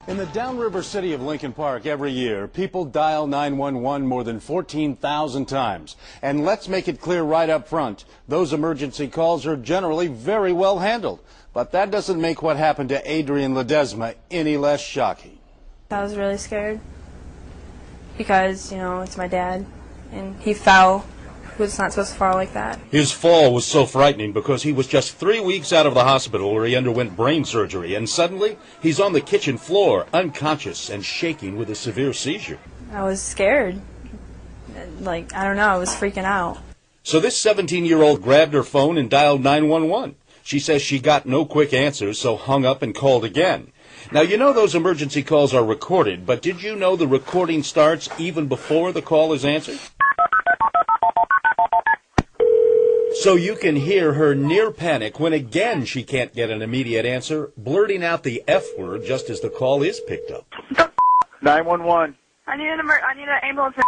In the downriver city of Lincoln Park every year, people dial 911 more than 14,000 times. And let's make it clear right up front, those emergency calls are generally very well handled. But that doesn't make what happened to Adrian Ledesma any less shocking. I was really scared because, it's my dad, and he fell. He was not supposed to fall like that. His fall was so frightening because he was just 3 weeks out of the hospital where he underwent brain surgery, and suddenly he's on the kitchen floor, unconscious and shaking with a severe seizure. I was scared. I don't know, I was freaking out. So this 17-year-old grabbed her phone and dialed 911. She says she got no quick answers, so hung up and called again. Now, those emergency calls are recorded, but did you know the recording starts even before the call is answered? So you can hear her near panic when again she can't get an immediate answer, blurting out the F word just as the call is picked up. 911. I need an ambulance for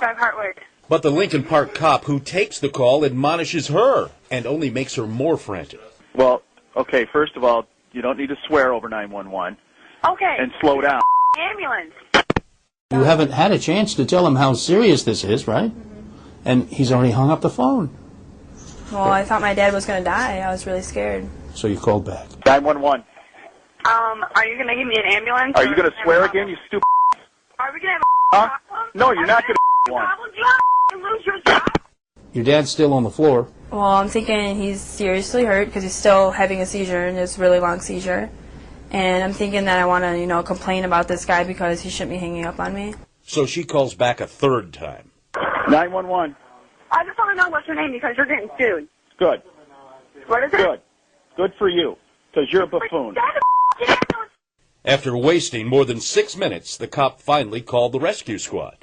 5 Hartwood. But the Lincoln Park cop who takes the call admonishes her and only makes her more frantic. Well, okay, first of all, you don't need to swear over 911. Okay. And slow down. Ambulance. You haven't had a chance to tell him how serious this is, right? And he's already hung up the phone. Well, I thought my dad was going to die. I was really scared. So you called back. 911. Are you going to give me an ambulance? Are you going to swear again, you stupid? Are we going to have a problem? No, you're not going to one. You lose your job. Your dad's still on the floor. Well, I'm thinking he's seriously hurt because he's still having a seizure, and it's a really long seizure. And I'm thinking that I want to, complain about this guy because he shouldn't be hanging up on me. So she calls back a third time. 911. I just want to know what's your name because you're getting sued. Good. What is it? Good. Good for you, because you're a buffoon. After wasting more than 6 minutes, the cop finally called the rescue squad.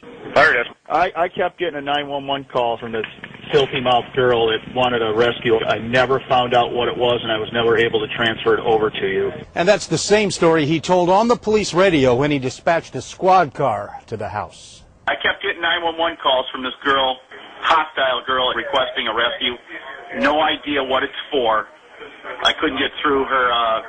I kept getting a 911 call from this filthy-mouthed girl that wanted a rescue. I never found out what it was, and I was never able to transfer it over to you. And that's the same story he told on the police radio when he dispatched a squad car to the house. I kept getting 911 calls from this girl, hostile girl, requesting a rescue. No idea what it's for. I couldn't get through her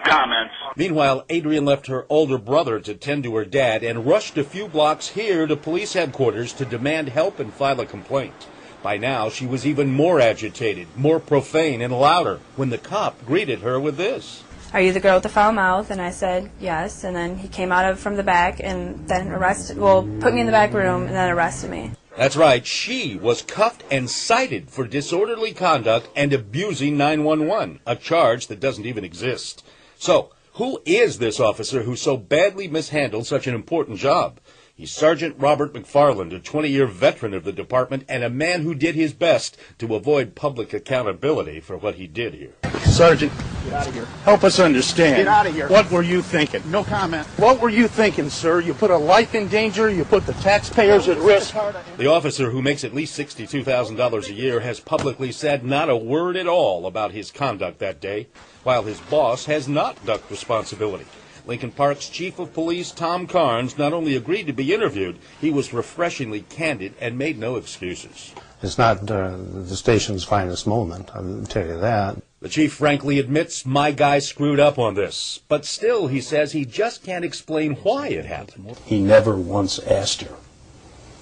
comments. Meanwhile, Adrian left her older brother to tend to her dad and rushed a few blocks here to police headquarters to demand help and file a complaint. By now, she was even more agitated, more profane and louder when the cop greeted her with this. Are you the girl with the foul mouth? And I said, yes. And then he came out from the back and then put me in the back room and then arrested me. That's right. She was cuffed and cited for disorderly conduct and abusing 911, a charge that doesn't even exist. So, who is this officer who so badly mishandled such an important job? He's Sergeant Robert McFarland, a 20-year veteran of the department and a man who did his best to avoid public accountability for what he did here. Sergeant, get out of here. Help us understand. Get out of here. What were you thinking? No comment. What were you thinking, sir? You put a life in danger, you put the taxpayers at risk. The officer, who makes at least $62,000 a year, has publicly said not a word at all about his conduct that day, while his boss has not ducked responsibility. Lincoln Park's chief of police, Tom Carnes, not only agreed to be interviewed, he was refreshingly candid and made no excuses. It's not the station's finest moment, I'll tell you that. The chief frankly admits, my guy screwed up on this. But still, he says he just can't explain why it happened. He never once asked her,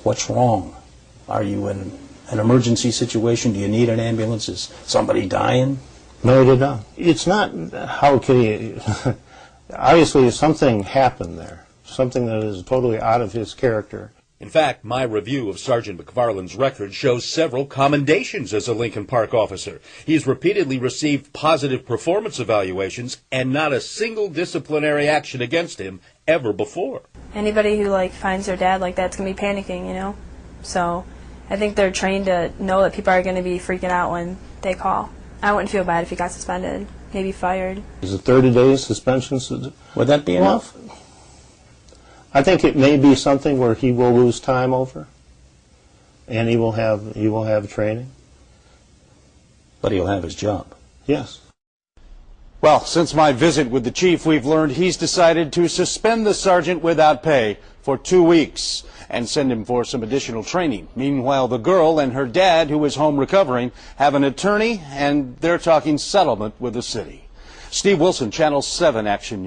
what's wrong? Are you in an emergency situation? Do you need an ambulance? Is somebody dying? No, he did not. It's not, how can he... Obviously, something happened there, something that is totally out of his character. In fact, my review of Sergeant McFarland's record shows several commendations as a Lincoln Park officer. He's repeatedly received positive performance evaluations and not a single disciplinary action against him ever before. Anybody who finds their dad like that's going to be panicking, So I think they're trained to know that people are going to be freaking out when they call. I wouldn't feel bad if he got suspended, maybe fired. Is it 30 days suspension? Would that be enough? I think it may be something where he will lose time over, and he will have training. But he'll have his job. Yes. Well, since my visit with the chief, we've learned he's decided to suspend the sergeant without pay for 2 weeks and send him for some additional training. Meanwhile, the girl and her dad, who is home recovering, have an attorney, and they're talking settlement with the city. Steve Wilson, Channel 7 Action News.